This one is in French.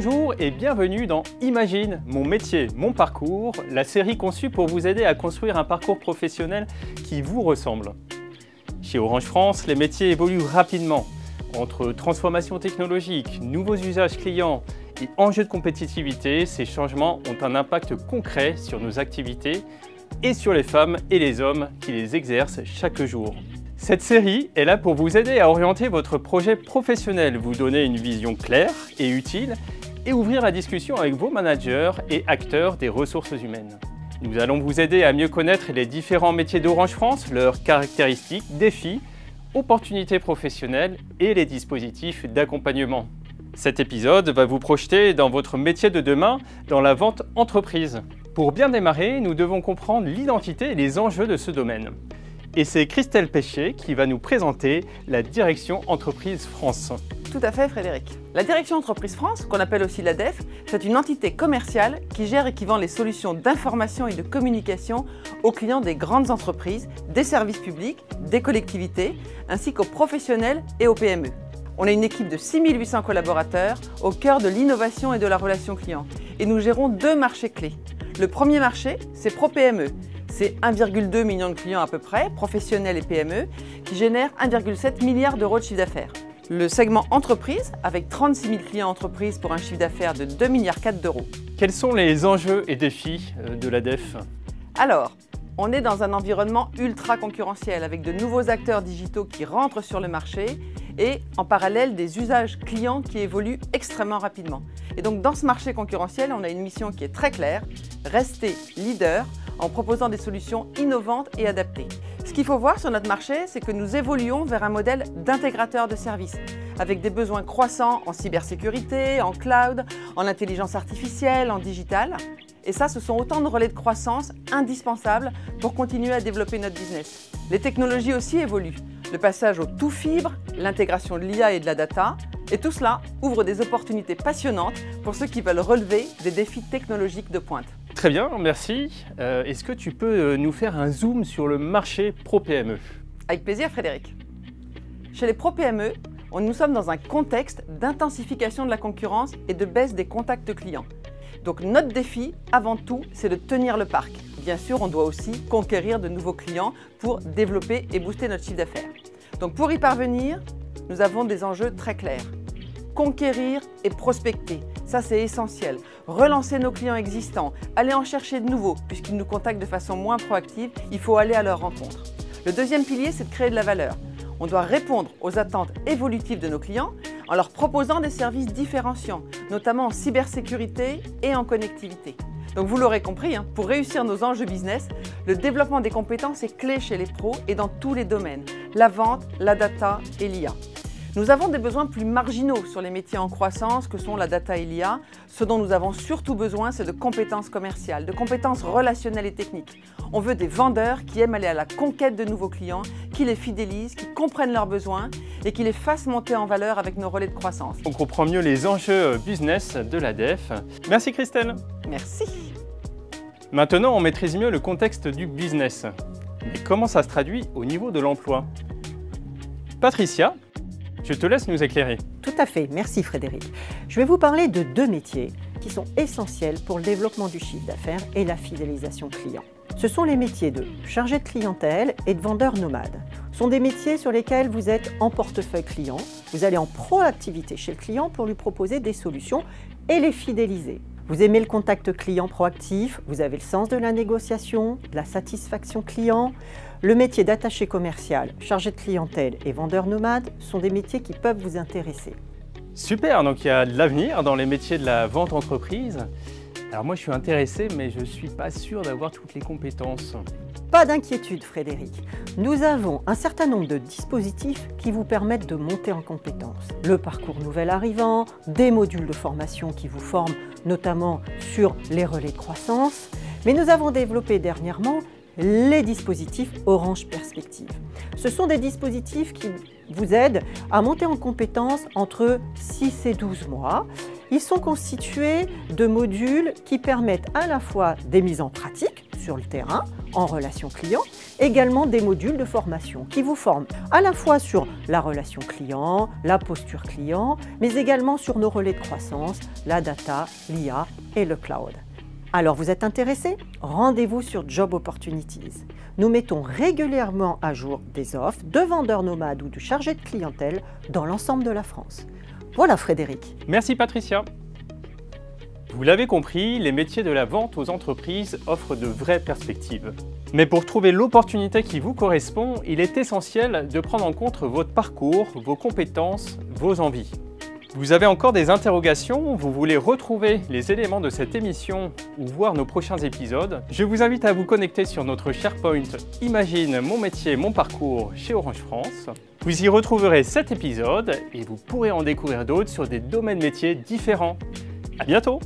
Bonjour et bienvenue dans Imagine, mon métier, mon parcours, la série conçue pour vous aider à construire un parcours professionnel qui vous ressemble. Chez Orange France, les métiers évoluent rapidement. Entre transformation technologique, nouveaux usages clients et enjeux de compétitivité, ces changements ont un impact concret sur nos activités et sur les femmes et les hommes qui les exercent chaque jour. Cette série est là pour vous aider à orienter votre projet professionnel, vous donner une vision claire et utile et ouvrir la discussion avec vos managers et acteurs des ressources humaines. Nous allons vous aider à mieux connaître les différents métiers d'Orange France, leurs caractéristiques, défis, opportunités professionnelles et les dispositifs d'accompagnement. Cet épisode va vous projeter dans votre métier de demain, dans la vente entreprise. Pour bien démarrer, nous devons comprendre l'identité et les enjeux de ce domaine. Et c'est Christelle Péché qui va nous présenter la Direction Entreprise France. Tout à fait, Frédéric. La Direction Entreprise France, qu'on appelle aussi la DEF, c'est une entité commerciale qui gère et qui vend les solutions d'information et de communication aux clients des grandes entreprises, des services publics, des collectivités, ainsi qu'aux professionnels et aux PME. On est une équipe de 6800 collaborateurs au cœur de l'innovation et de la relation client. Et nous gérons deux marchés clés. Le premier marché, c'est ProPME. C'est 1,2 million de clients à peu près, professionnels et PME, qui génèrent 1,7 milliard d'euros de chiffre d'affaires. Le segment entreprise, avec 36 000 clients entreprises pour un chiffre d'affaires de 2,4 milliards d'euros. Quels sont les enjeux et défis de la DEF ? Alors, on est dans un environnement ultra concurrentiel, avec de nouveaux acteurs digitaux qui rentrent sur le marché et en parallèle des usages clients qui évoluent extrêmement rapidement. Et donc dans ce marché concurrentiel, on a une mission qui est très claire, rester leader en proposant des solutions innovantes et adaptées. Ce qu'il faut voir sur notre marché, c'est que nous évoluons vers un modèle d'intégrateur de services, avec des besoins croissants en cybersécurité, en cloud, en intelligence artificielle, en digital. Et ça, ce sont autant de relais de croissance indispensables pour continuer à développer notre business. Les technologies aussi évoluent. Le passage au tout fibre, l'intégration de l'IA et de la data, et tout cela ouvre des opportunités passionnantes pour ceux qui veulent relever des défis technologiques de pointe. Très bien, merci. Est-ce que tu peux nous faire un zoom sur le marché pro-PME ? Avec plaisir, Frédéric. Chez les pro-PME, nous sommes dans un contexte d'intensification de la concurrence et de baisse des contacts clients. Donc notre défi, avant tout, c'est de tenir le parc. Bien sûr, on doit aussi conquérir de nouveaux clients pour développer et booster notre chiffre d'affaires. Donc pour y parvenir, nous avons des enjeux très clairs. Conquérir et prospecter, ça c'est essentiel. Relancer nos clients existants, aller en chercher de nouveaux, puisqu'ils nous contactent de façon moins proactive, il faut aller à leur rencontre. Le deuxième pilier, c'est de créer de la valeur. On doit répondre aux attentes évolutives de nos clients en leur proposant des services différenciants, notamment en cybersécurité et en connectivité. Donc vous l'aurez compris, pour réussir nos enjeux business, le développement des compétences est clé chez les pros et dans tous les domaines, la vente, la data et l'IA. Nous avons des besoins plus marginaux sur les métiers en croissance que sont la data et l'IA. Ce dont nous avons surtout besoin, c'est de compétences commerciales, de compétences relationnelles et techniques. On veut des vendeurs qui aiment aller à la conquête de nouveaux clients, qui les fidélisent, qui comprennent leurs besoins et qui les fassent monter en valeur avec nos relais de croissance. On comprend mieux les enjeux business de la DEF. Merci Christelle. Merci. Maintenant, on maîtrise mieux le contexte du business. Mais comment ça se traduit au niveau de l'emploi ? Patricia, je te laisse nous éclairer. Tout à fait, merci Frédéric. Je vais vous parler de deux métiers qui sont essentiels pour le développement du chiffre d'affaires et la fidélisation client. Ce sont les métiers de chargé de clientèle et de vendeur nomade. Ce sont des métiers sur lesquels vous êtes en portefeuille client, vous allez en proactivité chez le client pour lui proposer des solutions et les fidéliser. Vous aimez le contact client proactif, vous avez le sens de la négociation, de la satisfaction client. Le métier d'attaché commercial, chargé de clientèle et vendeur nomade sont des métiers qui peuvent vous intéresser. Super, donc il y a de l'avenir dans les métiers de la vente entreprise. Alors moi je suis intéressé, mais je ne suis pas sûr d'avoir toutes les compétences. Pas d'inquiétude Frédéric, nous avons un certain nombre de dispositifs qui vous permettent de monter en compétences. Le parcours nouvel arrivant, des modules de formation qui vous forment notamment sur les relais de croissance, mais nous avons développé dernièrement les dispositifs Orange Perspective. Ce sont des dispositifs qui vous aident à monter en compétences entre 6 et 12 mois. Ils sont constitués de modules qui permettent à la fois des mises en pratique sur le terrain, en relation client, également des modules de formation qui vous forment à la fois sur la relation client, la posture client, mais également sur nos relais de croissance, la data, l'IA et le cloud. Alors vous êtes intéressé? Rendez-vous sur Job Opportunities. Nous mettons régulièrement à jour des offres de vendeurs nomades ou de chargés de clientèle dans l'ensemble de la France. Voilà Frédéric. Merci Patricia. Vous l'avez compris, les métiers de la vente aux entreprises offrent de vraies perspectives. Mais pour trouver l'opportunité qui vous correspond, il est essentiel de prendre en compte votre parcours, vos compétences, vos envies. Vous avez encore des interrogations? Vous voulez retrouver les éléments de cette émission ou voir nos prochains épisodes? Je vous invite à vous connecter sur notre SharePoint Imagine mon métier, mon parcours chez Orange France. Vous y retrouverez cet épisode et vous pourrez en découvrir d'autres sur des domaines métiers différents. À bientôt!